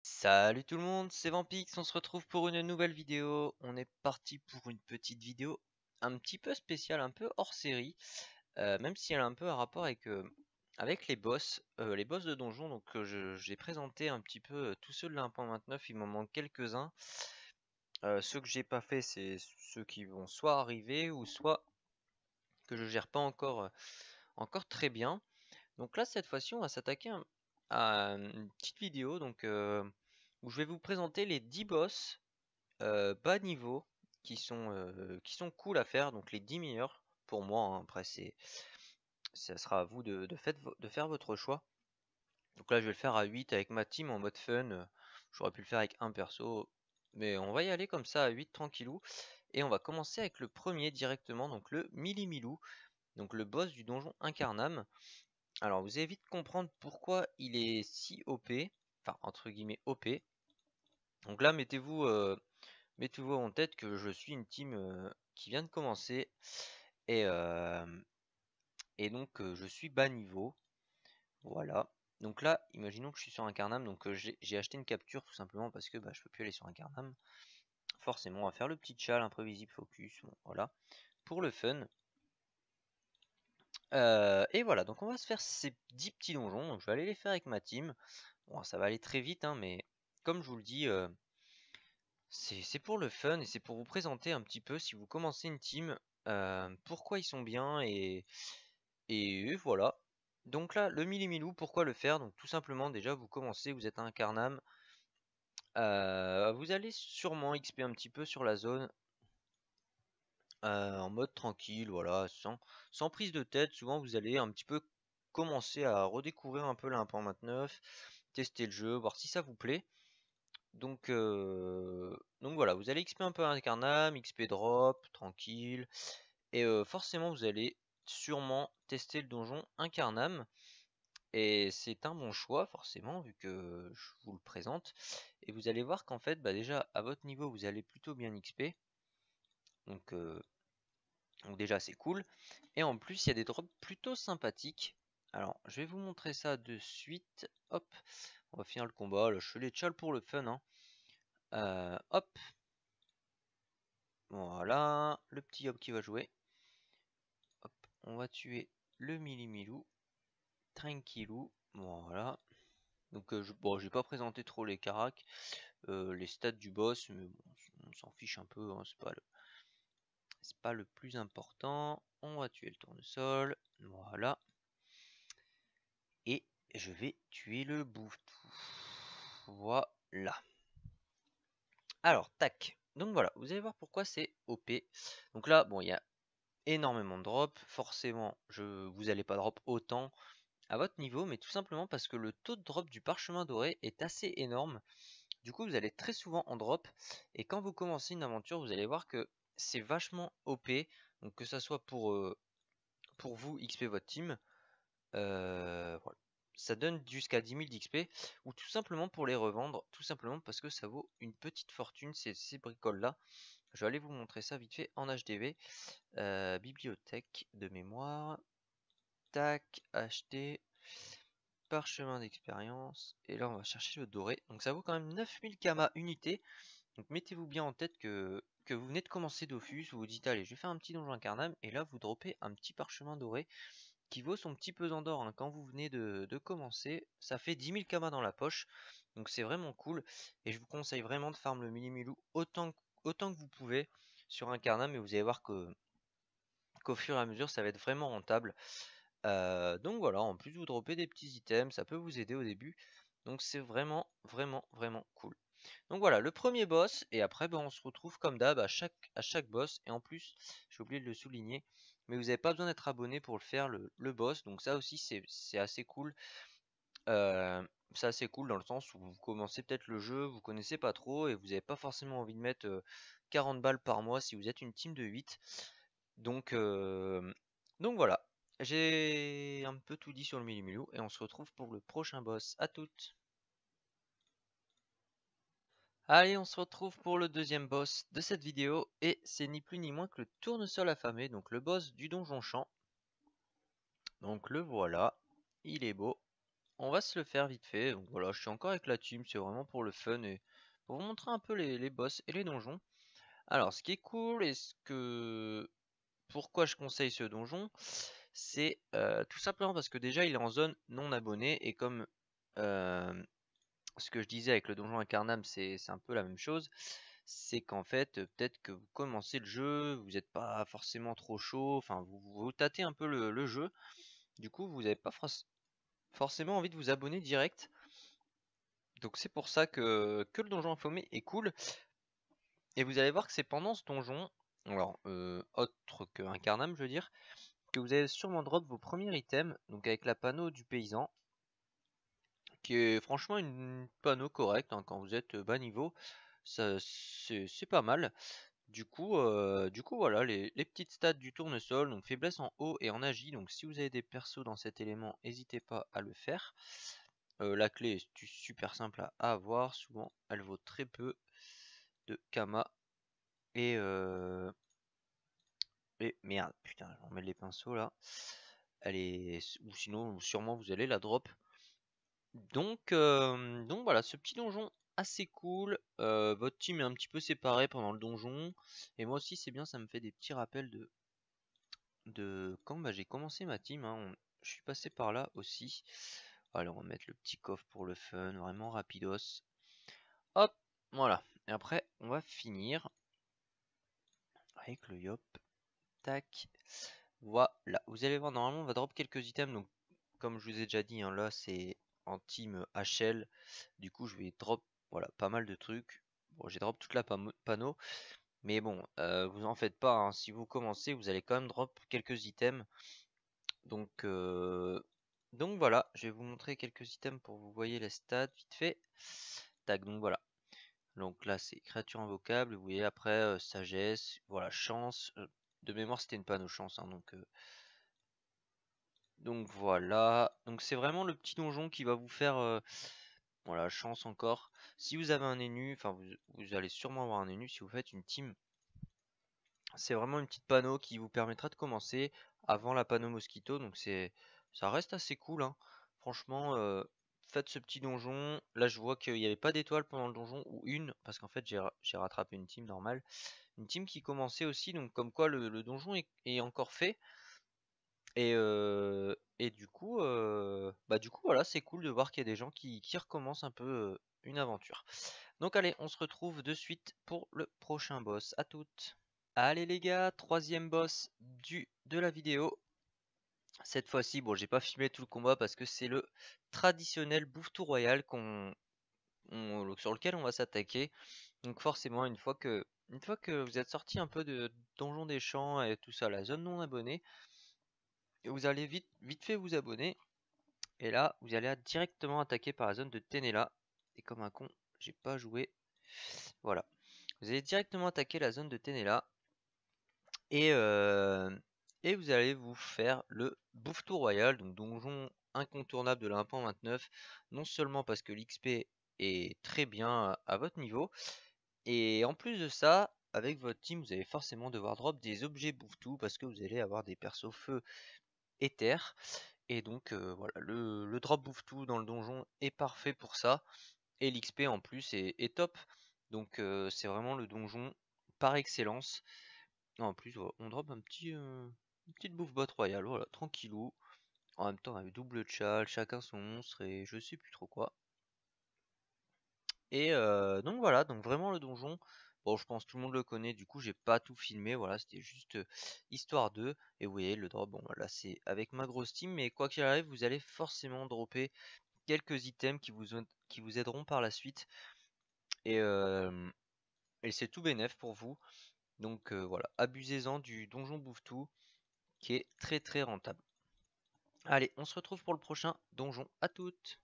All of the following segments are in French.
Salut tout le monde, c'est Vampix, on se retrouve pour une nouvelle vidéo. On est parti pour une petite vidéo un petit peu spéciale, un peu hors série, même si elle a un peu un rapport avec les boss de donjon. Donc j'ai présenté un petit peu tous ceux de la 1.29, il m'en manque quelques-uns. Ceux que j'ai pas fait, c'est ceux qui vont soit arriver ou soit que je gère pas encore très bien. Donc là, cette fois-ci, on va s'attaquer à une petite vidéo où je vais vous présenter les 10 boss bas niveau qui sont cool à faire, donc les 10 meilleurs pour moi, hein. Après, ça sera à vous de faire votre choix. Donc là, je vais le faire à 8 avec ma team en mode fun. J'aurais pu le faire avec un perso, mais on va y aller comme ça à 8 tranquillou. Et on va commencer avec le premier directement, donc le Millimilou, donc le boss du donjon Incarnam. Alors, vous allez vite comprendre pourquoi il est si OP, enfin entre guillemets OP. Donc là, mettez-vous en tête que je suis une team qui vient de commencer et, euh, et donc je suis bas niveau. Voilà. Donc là, imaginons que je suis sur un Carnam, donc j'ai acheté une capture tout simplement parce que bah, je peux plus aller sur un Carnam. Forcément, on va faire le petit chal imprévisible focus. Bon, voilà. Pour le fun. Et voilà, donc on va se faire ces 10 petits donjons. Donc je vais aller les faire avec ma team. Bon, ça va aller très vite, hein, mais comme je vous le dis, c'est pour le fun et c'est pour vous présenter un petit peu si vous commencez une team, pourquoi ils sont bien et voilà. Donc là, le Millimilou, pourquoi le faire? Donc tout simplement, déjà vous commencez, vous êtes un Carnam, vous allez sûrement XP un petit peu sur la zone en mode tranquille, voilà, sans prise de tête. Souvent vous allez un petit peu commencer à redécouvrir un peu la 1.29, tester le jeu, voir si ça vous plaît. Donc voilà, vous allez XP un peu un Carnam, XP drop, tranquille. Et forcément, vous allez sûrement tester le donjon Incarnam. Et c'est un bon choix, forcément, vu que je vous le présente. Et vous allez voir qu'en fait, bah déjà, à votre niveau, vous allez plutôt bien XP. Donc, euh, donc déjà, c'est cool. Et en plus, il y a des drops plutôt sympathiques. Alors, je vais vous montrer ça de suite. Hop, on va finir le combat. Là, je fais les tchals pour le fun, hein. Hop, voilà, le petit hop qui va jouer. Hop, on va tuer le Millimilou. Tranquillou, voilà. Donc bon, j'ai pas présenté trop les caracs, les stats du boss, mais bon, on s'en fiche un peu, hein, c'est pas le plus important. On va tuer le tournesol, voilà. Et je vais tuer le bouffetou. Voilà. Alors, tac. Donc voilà, vous allez voir pourquoi c'est OP. Donc là, bon, il y a énormément de drops. Forcément, vous allez pas drop autant à votre niveau, mais tout simplement parce que le taux de drop du parchemin doré est assez énorme. Du coup, vous allez très souvent en drop, et quand vous commencez une aventure, vous allez voir que c'est vachement OP, donc que ça soit pour vous XP votre team, voilà. Ça donne jusqu'à 10 000 d'XP, ou tout simplement pour les revendre, tout simplement parce que ça vaut une petite fortune, ces bricoles-là. Je vais aller vous montrer ça vite fait en HDV. Bibliothèque de mémoire, tac, acheter, parchemin d'expérience, et là on va chercher le doré. Donc ça vaut quand même 9000 Kama unité. Donc mettez-vous bien en tête que vous venez de commencer Dofus, vous vous dites allez je vais faire un petit donjon incarnam, et là vous droppez un petit parchemin doré qui vaut son petit pesant d'or, hein. Quand vous venez de commencer, ça fait 10 000 Kama dans la poche, donc c'est vraiment cool, et je vous conseille vraiment de farm le Millimilou autant que vous pouvez sur incarnam, et vous allez voir qu'au fur et à mesure ça va être vraiment rentable. Donc voilà, en plus vous droppez des petits items, ça peut vous aider au début. Donc c'est vraiment, vraiment, vraiment cool. Donc voilà, le premier boss, et après ben, on se retrouve comme d'hab à chaque boss. Et en plus, j'ai oublié de le souligner, mais vous n'avez pas besoin d'être abonné pour le faire, le boss. Donc ça aussi c'est assez cool. Euh, c'est assez cool dans le sens où vous commencez peut-être le jeu, vous connaissez pas trop, et vous n'avez pas forcément envie de mettre 40 balles par mois si vous êtes une team de 8. Donc, euh, donc voilà, j'ai un peu tout dit sur le Millimilou et on se retrouve pour le prochain boss. À toutes. Allez, on se retrouve pour le deuxième boss de cette vidéo et c'est ni plus ni moins que le tournesol affamé, donc le boss du donjon champ. Donc le voilà, il est beau. on va se le faire vite fait. Donc voilà, je suis encore avec la team, c'est vraiment pour le fun et pour vous montrer un peu les boss et les donjons. Alors, ce qui est cool et pourquoi je conseille ce donjon, c'est tout simplement parce que déjà il est en zone non abonnée et comme euh, ce que je disais avec le donjon Incarnam, c'est un peu la même chose. C'est qu'en fait, peut-être que vous commencez le jeu, vous n'êtes pas forcément trop chaud, enfin vous tâtez un peu le jeu. Du coup, vous n'avez pas forcément envie de vous abonner direct. Donc c'est pour ça que le donjon infamé est cool. Et vous allez voir que c'est pendant ce donjon, alors autre que Incarnam je veux dire, que vous allez sûrement drop vos premiers items, donc avec la panneau du paysan, qui est franchement une panneau correcte hein, quand vous êtes bas niveau, c'est pas mal. Du coup voilà les petites stats du tournesol, donc faiblesse en haut et en agi, donc si vous avez des persos dans cet élément, n'hésitez pas à le faire. La clé est super simple à avoir, souvent elle vaut très peu de Kama et merde, putain, je vais remettre les pinceaux là. Elle est. Ou sinon, sûrement vous allez la drop. Donc voilà, ce petit donjon assez cool. Votre team est un petit peu séparé pendant le donjon. Et moi aussi, c'est bien, ça me fait des petits rappels de quand bah, j'ai commencé ma team. Hein. Je suis passé par là aussi. Allez, on va mettre le petit coffre pour le fun, vraiment rapidos. Hop, voilà. Et après, on va finir avec le yop. Tac. Voilà. Vous allez voir, normalement, on va drop quelques items. Donc, comme je vous ai déjà dit, hein, là, c'est en team HL. Du coup, je vais drop voilà, pas mal de trucs. Bon, j'ai drop toute la panneau. Mais bon, vous en faites pas. Hein. Si vous commencez, vous allez quand même drop quelques items. Donc, voilà, je vais vous montrer quelques items pour vous voyez les stats vite fait. Tac, donc voilà. Donc là, c'est créature invocable. Vous voyez après, sagesse, voilà, chance. De mémoire, c'était une panneau chance. Hein, donc voilà. Donc c'est vraiment le petit donjon qui va vous faire voilà, chance encore. Si vous avez un énu, enfin vous allez sûrement avoir un énu si vous faites une team. C'est vraiment une petite panneau qui vous permettra de commencer avant la panneau mosquito. Donc ça reste assez cool. Hein. Franchement, faites ce petit donjon. Là je vois qu'il n'y avait pas d'étoile pendant le donjon ou une, parce qu'en fait j'ai rattrapé une team normale. Une team qui commençait aussi, donc comme quoi le donjon est encore fait. Et du coup voilà, c'est cool de voir qu'il y a des gens qui recommencent un peu une aventure. Donc allez, on se retrouve de suite pour le prochain boss. À toutes. Allez les gars, troisième boss de la vidéo. Cette fois-ci, bon, j'ai pas filmé tout le combat parce que c'est le traditionnel bouffetou royal sur lequel on va s'attaquer. Donc forcément, une fois que vous êtes sorti un peu de Donjon des Champs et tout ça, la zone non abonnée, vous allez vite fait vous abonner. Et là, vous allez directement attaquer par la zone de Tenela. Et comme un con, j'ai pas joué. Voilà. Vous allez directement attaquer la zone de Tenela. Et, vous allez vous faire le Bouffetou Royal, donc donjon incontournable de la 1.29. Non seulement parce que l'XP est très bien à votre niveau, et en plus de ça, avec votre team, vous allez forcément devoir drop des objets Bouffetou parce que vous allez avoir des persos feu et terre. Et donc voilà, le drop Bouffetou dans le donjon est parfait pour ça. Et l'XP en plus est top. Donc c'est vraiment le donjon par excellence. En plus, on drop une petite bouffe botte royale, voilà, tranquillou. En même temps, avec double chal, chacun son monstre et je sais plus trop quoi. Et donc voilà, donc vraiment le donjon. Bon, je pense que tout le monde le connaît, du coup, j'ai pas tout filmé, voilà, c'était juste histoire d'eux. Et vous voyez, le drop, bon, là, c'est avec ma grosse team, mais quoi qu'il arrive, vous allez forcément dropper quelques items qui vous aideront par la suite. Et, c'est tout bénef pour vous. Donc voilà, abusez-en du donjon bouffe-tout qui est très très rentable. Allez, on se retrouve pour le prochain donjon. À toutes.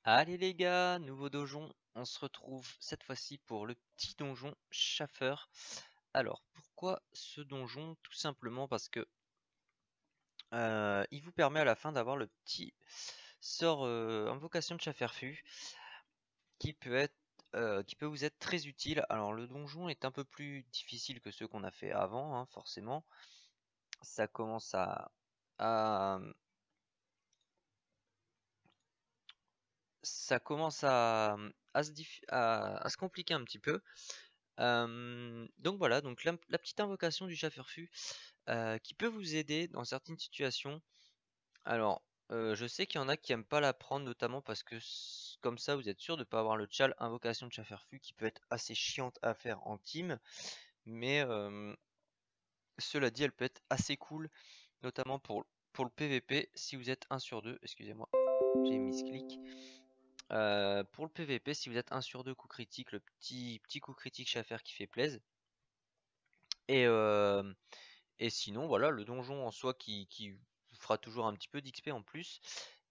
Allez les gars, nouveau donjon. On se retrouve cette fois-ci pour le petit donjon Schaffer. Alors, pourquoi ce donjon? Tout simplement parce que il vous permet à la fin d'avoir le petit sort invocation de Schafferfu qui peut vous être très utile. Alors le donjon est un peu plus difficile que ceux qu'on a fait avant, hein, forcément. Ça commence à ça commence à se compliquer un petit peu. Donc voilà, donc la petite invocation du chat Furfu qui peut vous aider dans certaines situations. Alors, je sais qu'il y en a qui aiment pas la prendre, notamment parce que comme ça, vous êtes sûr de pas avoir le tchal invocation de chat Furfu qui peut être assez chiante à faire en team. Mais cela dit, elle peut être assez cool, notamment pour le PVP si vous êtes 1 sur 2. Excusez-moi, j'ai misclick. Pour le PVP, si vous êtes 1 sur 2 coup critique, le petit coup critique Schaffer qui fait plaise. Et, et sinon, voilà, le donjon en soi qui vous fera toujours un petit peu d'XP en plus.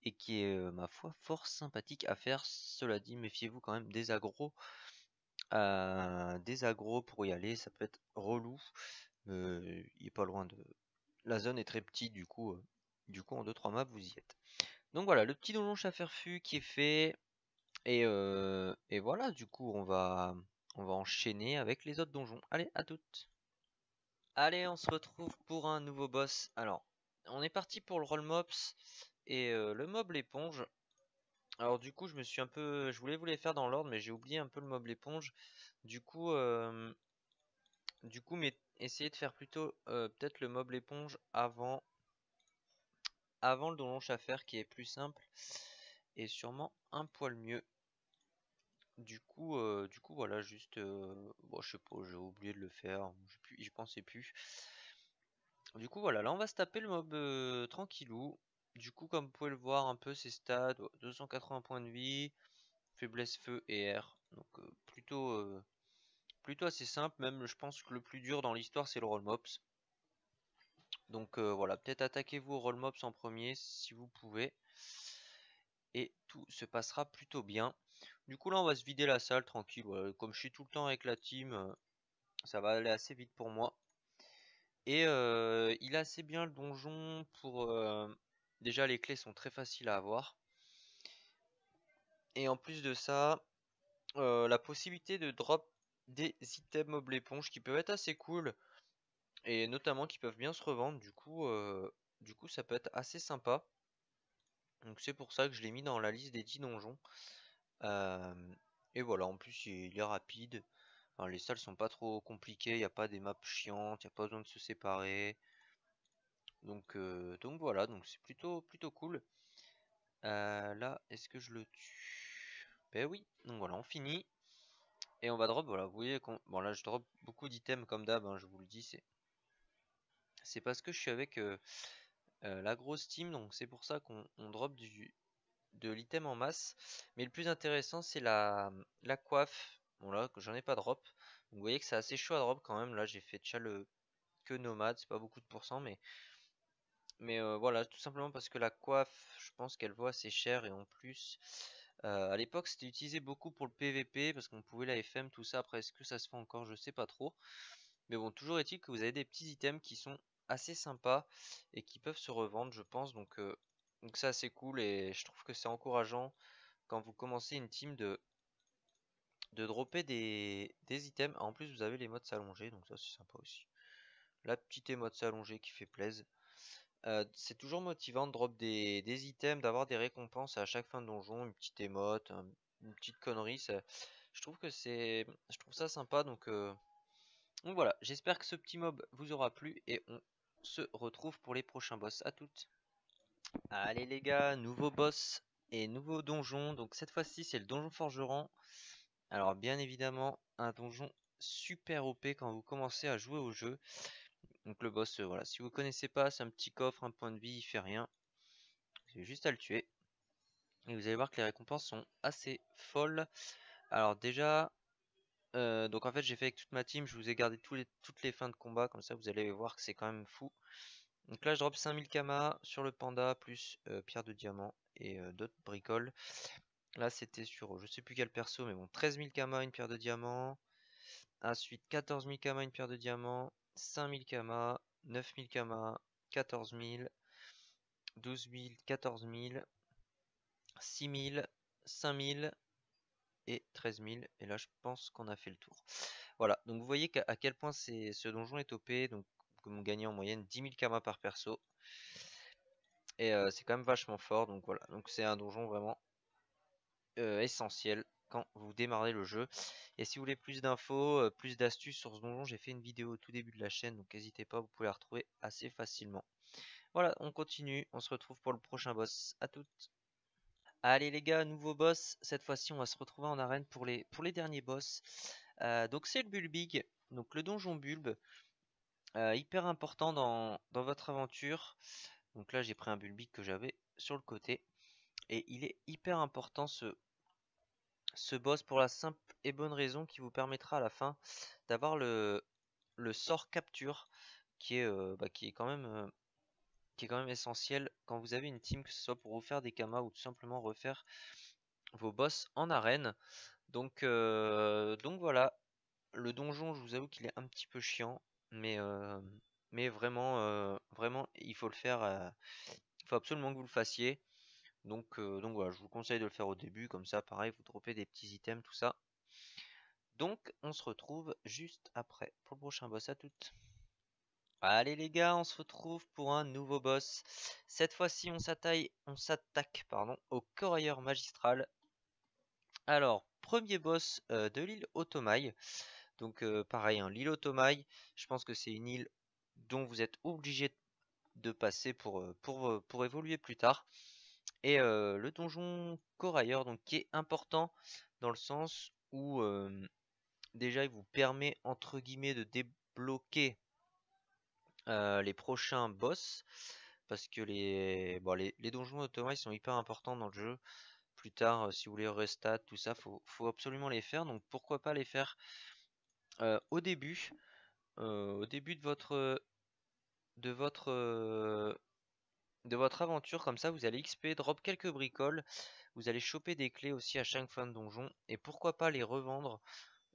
Et qui est, ma foi, fort sympathique à faire. Cela dit, méfiez-vous quand même des agros. Des agros pour y aller, ça peut être relou. Il est pas loin de. La zone est très petite, du coup en 2-3 maps vous y êtes. Donc voilà, le petit donjon Chaferfu qui est fait. Et voilà, du coup on va enchaîner avec les autres donjons. Allez, à toutes. Allez, on se retrouve pour un nouveau boss. Alors, on est parti pour le roll mops et le mob l'éponge. Alors du coup, je voulais vous les faire dans l'ordre, mais j'ai oublié un peu le mob l'éponge. Du coup, mais essayez de faire plutôt peut-être le mob l'éponge avant le donjon Schaffer qui est plus simple et sûrement un poil mieux. Du coup voilà, juste, bon, je sais pas, j'ai oublié de le faire, j'y pensais plus. Du coup voilà, là on va se taper le mob tranquillou. Du coup, comme vous pouvez le voir un peu ses stats, 280 points de vie, faiblesse feu et air, donc plutôt assez simple. Même je pense que le plus dur dans l'histoire c'est le roll mops. Donc voilà, peut-être attaquez-vous au roll mops en premier si vous pouvez. Et tout se passera plutôt bien. Du coup là on va se vider la salle tranquille. Voilà. Comme je suis tout le temps avec la team, ça va aller assez vite pour moi. Et il a assez bien le donjon pour... déjà les clés sont très faciles à avoir. Et en plus de ça, la possibilité de drop des items mob l'éponge qui peuvent être assez cool. Et notamment qui peuvent bien se revendre. Du coup ça peut être assez sympa. Donc c'est pour ça que je l'ai mis dans la liste des 10 donjons. Euh, et voilà, en plus il est rapide. Enfin, les salles sont pas trop compliquées, il n'y a pas des maps chiantes, il n'y a pas besoin de se séparer. Donc voilà, donc c'est plutôt cool. Là, est-ce que je le tue? Ben oui, donc voilà, on finit. Et on va drop, voilà, vous voyez bon là je drop beaucoup d'items comme d'hab, hein, je vous le dis, c'est parce que je suis avec la grosse team, donc c'est pour ça qu'on drop de l'item en masse. Mais le plus intéressant c'est la coiffe. Bon là, que j'en ai pas drop. Donc, vous voyez que c'est assez chaud à drop quand même. Là j'ai fait déjà le que nomade, c'est pas beaucoup de pourcents, mais voilà, tout simplement parce que la coiffe, je pense qu'elle vaut assez cher. Et en plus, à l'époque c'était utilisé beaucoup pour le PVP parce qu'on pouvait la FM, tout ça. Après, est-ce que ça se fait encore? Je sais pas trop. Mais bon, toujours est-il que vous avez des petits items qui sont assez sympas et qui peuvent se revendre, je pense. Donc c'est assez cool et je trouve que c'est encourageant quand vous commencez une team de dropper des items. En plus, vous avez les modes s'allonger, donc ça c'est sympa aussi. La petite émote s'allonger qui fait plaisir. C'est toujours motivant de drop des items, d'avoir des récompenses à chaque fin de donjon, une petite émote, une petite connerie. Je trouve ça sympa. Donc voilà, j'espère que ce petit mob vous aura plu et on se retrouve pour les prochains boss. À toutes. Allez les gars, nouveau boss et nouveau donjon. Donc cette fois-ci c'est le donjon forgeron. Alors bien évidemment un donjon super OP quand vous commencez à jouer au jeu. Donc le boss, voilà, si vous connaissez pas, c'est un petit coffre, un point de vie, il fait rien. C'est juste à le tuer. Et vous allez voir que les récompenses sont assez folles. Alors déjà, donc en fait j'ai fait avec toute ma team, je vous ai gardé toutes les fins de combat, comme ça vous allez voir que c'est quand même fou. Donc là je drop 5000 kama sur le panda, plus pierre de diamant et d'autres bricoles. Là c'était sur je sais plus quel perso, mais bon, 13 000 kama, une pierre de diamant. Ensuite 14 000 kama, une pierre de diamant. 5000 kama, 9000 kama, 14 000, 12 000, 14 000, 6 000, 5 000 et 13 000. Et là je pense qu'on a fait le tour. Voilà, donc vous voyez à quel point ce donjon est OP. Donc comme vous gagnez en moyenne 10 000 kama par perso. Et c'est quand même vachement fort. Donc voilà, donc c'est un donjon vraiment essentiel quand vous démarrez le jeu. Et si vous voulez plus d'infos, plus d'astuces sur ce donjon, j'ai fait une vidéo au tout début de la chaîne, donc n'hésitez pas, vous pouvez la retrouver assez facilement. Voilà, on continue, on se retrouve pour le prochain boss. À toutes. Allez les gars, nouveau boss. Cette fois-ci, on va se retrouver en arène pour les derniers boss. Donc c'est le Bulbig, donc le donjon Bulbe, hyper important dans votre aventure. Donc là, j'ai pris un Bulbig que j'avais sur le côté. Et il est hyper important ce boss pour la simple et bonne raison qui vous permettra à la fin d'avoir le sort capture qui est, qui est quand même essentiel quand vous avez une team, que ce soit pour vous faire des kamas ou tout simplement refaire vos boss en arène. Donc voilà, le donjon, je vous avoue qu'il est un petit peu chiant, mais vraiment, il faut le faire. Il faut absolument que vous le fassiez. Donc voilà, je vous conseille de le faire au début, comme ça, pareil, vous dropez des petits items, tout ça. Donc, on se retrouve juste après pour le prochain boss. À toutes. Allez les gars, on se retrouve pour un nouveau boss. Cette fois-ci, on s'attaque, pardon, au corailleur magistral. Alors, premier boss de l'île Otomaï. Donc, pareil, hein, l'île Otomaï, je pense que c'est une île dont vous êtes obligé de passer pour évoluer plus tard. Et le donjon corailleur, donc qui est important dans le sens où déjà il vous permet entre guillemets de débloquer les prochains boss, parce que les donjons automates sont hyper importants dans le jeu. Plus tard, si vous voulez restat, tout ça, faut absolument les faire. Donc pourquoi pas les faire au début, au début de votre euh, de votre aventure. Comme ça, vous allez XP, drop quelques bricoles, vous allez choper des clés aussi à chaque fin de donjon, et pourquoi pas les revendre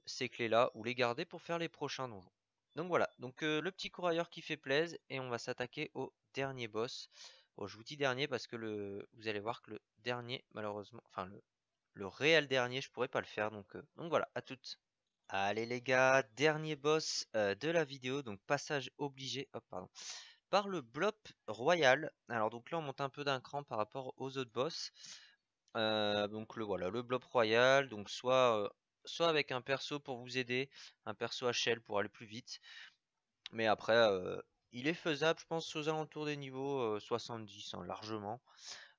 ces clés-là ou les garder pour faire les prochains donjons. Donc voilà, donc le petit courailleur qui fait plaise, et on va s'attaquer au dernier boss. Bon, je vous dis dernier parce que vous allez voir que le dernier, malheureusement, enfin le réel dernier, je pourrais pas le faire. Donc voilà, à toutes. Allez les gars, dernier boss de la vidéo, donc passage obligé, hop, pardon, par le blob royal. Alors donc là on monte un peu d'un cran par rapport aux autres boss. Donc voilà, le blob royal, donc soit avec un perso pour vous aider, un perso HL pour aller plus vite, mais après il est faisable, je pense, aux alentours des niveaux 70 hein, largement.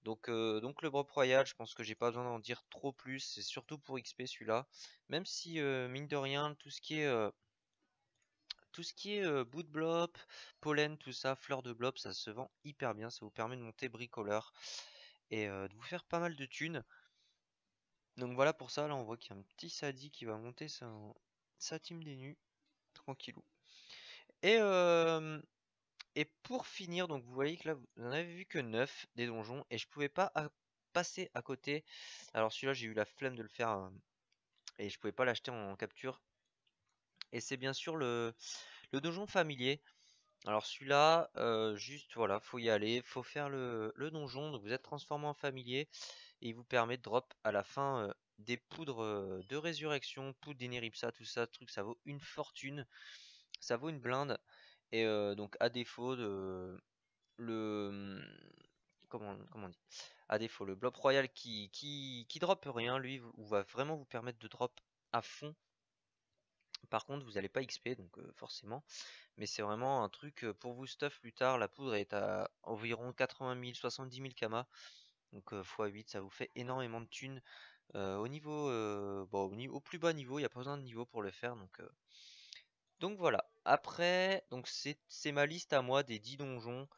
Donc le blob royal, je pense que j'ai pas besoin d'en dire trop plus, c'est surtout pour XP celui-là, même si mine de rien tout ce qui est bout de blob, pollen, tout ça, fleur de blob, ça se vend hyper bien, ça vous permet de monter bricoleur et de vous faire pas mal de thunes. Donc voilà, pour ça, là on voit qu'il y a un petit Sadi qui va monter sa team des nus, tranquillou. Et, euh, et pour finir, donc vous voyez que là vous n'en avez vu que 9 des donjons et je pouvais pas passer à côté. Alors celui-là j'ai eu la flemme de le faire et je pouvais pas l'acheter en capture. Et c'est bien sûr le donjon familier. Alors celui-là, juste voilà, faut y aller, faut faire le donjon, donc vous êtes transformé en familier et il vous permet de drop à la fin des poudres de résurrection, poudre d'Eneripsa, tout ça, truc, ça vaut une fortune, ça vaut une blinde. Et donc à défaut de le comment on dit? À défaut, le blob royal qui drop rien, lui, va vraiment vous permettre de drop à fond. Par contre, vous n'allez pas XP, donc forcément. Mais c'est vraiment un truc pour vous stuff plus tard. La poudre est à environ 80 000, 70 000 kamas. Donc x8, ça vous fait énormément de thunes. Au plus bas niveau, il n'y a pas besoin de niveau pour le faire. Donc voilà. Après, donc c'est ma liste à moi des 10 donjons.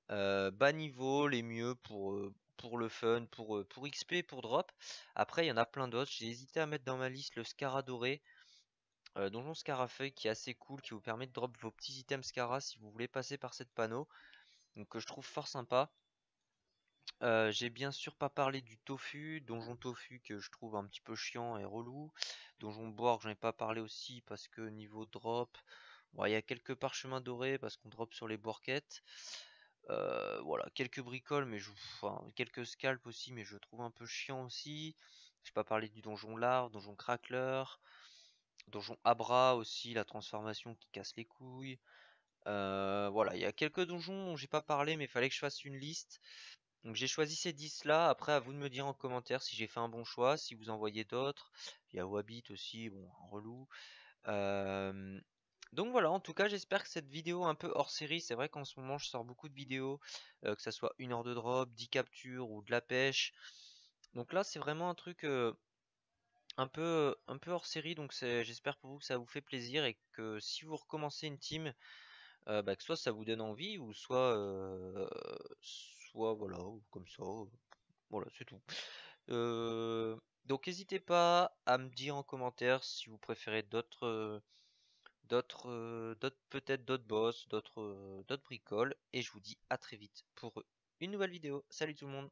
Bas niveau, les mieux pour le fun, pour XP, pour drop. Après, il y en a plein d'autres. J'ai hésité à mettre dans ma liste le Scara doré. Donjon Scarafeuille qui est assez cool, qui vous permet de drop vos petits items Scara si vous voulez passer par cette panneau. Donc que je trouve fort sympa. J'ai bien sûr pas parlé du tofu, donjon tofu que je trouve un petit peu chiant et relou. Donjon Borg, j'en ai pas parlé aussi parce que niveau drop, bon, il y a quelques parchemins dorés parce qu'on drop sur les borquettes. Voilà, quelques bricoles, enfin, quelques scalps aussi, mais je trouve un peu chiant aussi. J'ai pas parlé du donjon larve, donjon crackler, donjon Abra aussi, la transformation qui casse les couilles. Voilà, il y a quelques donjons dont j'ai pas parlé, mais il fallait que je fasse une liste. Donc j'ai choisi ces 10 là, après à vous de me dire en commentaire si j'ai fait un bon choix, si vous en voyez d'autres. Il y a Wabbit aussi, bon, un relou. Euh, Donc voilà, en tout cas j'espère que cette vidéo un peu hors série, c'est vrai qu'en ce moment je sors beaucoup de vidéos, que ça soit 1 heure de drop, 10 captures ou de la pêche. Donc là c'est vraiment un truc un peu hors série, donc j'espère pour vous que ça vous fait plaisir et que si vous recommencez une team, bah, que soit ça vous donne envie ou soit voilà, ou comme ça, voilà c'est tout. Donc n'hésitez pas à me dire en commentaire si vous préférez d'autres peut-être d'autres boss, d'autres bricoles, et je vous dis à très vite pour une nouvelle vidéo. Salut tout le monde!